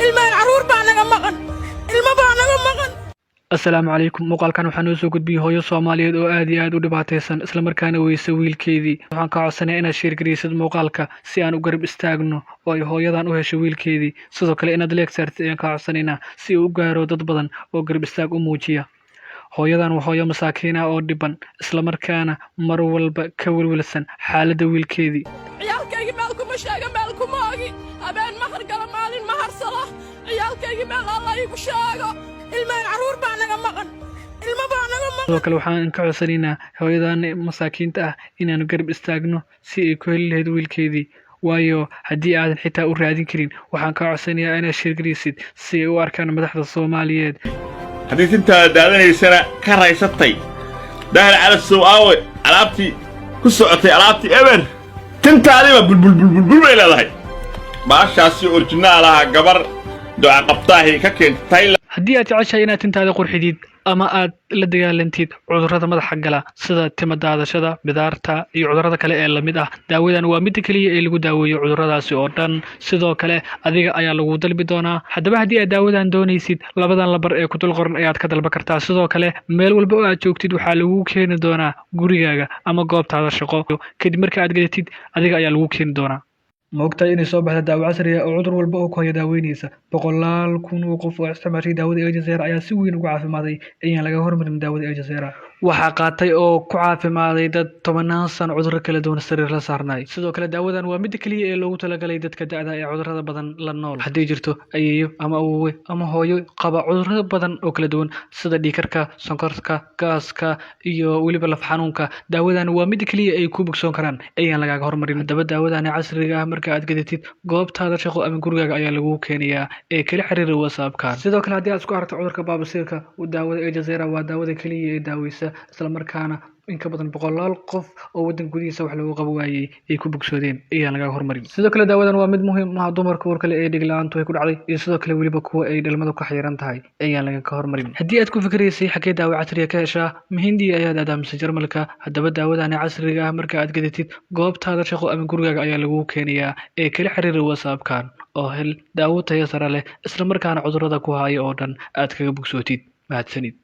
ilmahan caruur baa naga maqan ilmo baa naga maqan. Assalaamu calaykum. Muuqaalkan waxaan noo soo gudbiyay hooyo Soomaaliyeed oo aad iyo aad u dhibaataysan isla markaana weysa wiilkeedii. Waxaan ka codsanayaa inaad share gareysid muuqaalka si aan u garab istaagno oo ay hooyadan u hesho wiilkeedii. Sidoo kale inaad like saartid ayaan ka codsanaynaa si uu u gaaro dad badan oo garab istaag u muujiya. hooyadan waa hooyo masaakiin ah oo dhiban isla markaana mar walba ka welwelsan xaaladda wiilkeedii. ciyaalkaygi meel kuma sheega meel kuma ogi habeen mahar gala maalin mahar sala ciyaalkaygi meel alla igu sheego ilmahan caruur baa naga maqan ilmo baa naga maqan. sidoo kale waxaan ka codsanaynaa hooyadan masaakiinta ah inaanu garab istaagno si ay ku heli lahayd wiilkeedii. waayo haddii aadan xitaa u raadin karin waxaan ka codsanayaa inaad sheergaraysid si ay u arkaan madaxda Soomaaliyeed. haddii tintaada daadanaysana ka raysatay dahal calasow aawe alaabtii ku socotay alaabtii eber tintaadiba bulbul bay leedahay baashaasi originaal ah gabar duca qabtaahi ka keentay. haddii aad jeceshahay inaad tintaada qurxidid ama aad la dagaalantid cudurrada madaxa gala sida timo daadashada, bidaarta iyo cudurrada kale ee lamid ah, daawadan waa mid kaliya ee lagu daaweeyo cudurradaasi oo dhan. sidoo kale adiga ayaa lagu dalbi doonaa. haddaba haddii aad daawadan doonaysid labadan lambar ee ku dul qoran ayaad ka dalban kartaa. sidoo kale meel walba oo aad joogtid waxaa lagu keeni doonaa gurigaaga ama goobtaada shaqo. kadib marka aad gadatid adiga ayaa lagu keeni doonaa. ma ogtahay inay soo baxda daawo casri ah oo cudur walba oo ku haya daaweynaysa? 100,000 oo qof oo isticmaashay daawada Ejazera ayaa si weyn uga caafimaaday ayaan laga hormarin daawada Ejazera. waxaa qaatay oo ku caafimaaday dad 10 sano cudurro kala duwan sariir la saarnay. sidoo kale daawadan waa mid kaliya ee loogu talagalay dadka da'da ee cudurrada badan la nool. haddii jirto ayeeyo ama awoowe ama hooyo qaba cudurro badan oo kala duwan sida dhiigkarka, sonkorta, gaaska iyo weliba laf xanuunka, daawadan waa mid kaliya ay ku bogsoon karaan ayaan laga hormarin. haddaba daawadan casriga ah marka aad gadatid goobtaada shaqo ama gurigaaga ayaa lagu keenayaa ee kala xiriira WhatsApp-ka. sidoo kale haddii aad isku aragto cudurka baabasiirka, daawada Ejazera waa daawada kaliya ee daaweysa isla markaana in ka badan 100 qof oo wadan gudihiisa wax lagu qabo waayay ay ku bogsoodeen ayaan laga hormarin. sidoo kale daawadan waa mid muhiim ah dumarka uurka leh ee dhig la'aantu ay ku dhacday iyo sidoo kale weliba kuwa ay dhalmadu ka xiran tahay ayaan laga hormarin. haddii aad ku fikiraysay xagee daawo casri ah ka heshaa Hindi ayaad aadaamsay Jarmalka. haddaba daawadan casriga ah marka aad gadatid goobtaada shaqo ama gurigaaga ayaa lagu keenayaa ee kala xiriira WhatsApp-kan oo hel daawo tayo sare leh isla markaana cudurrada ku haya oo dhan aad kaga bogsootid. mahadsanid.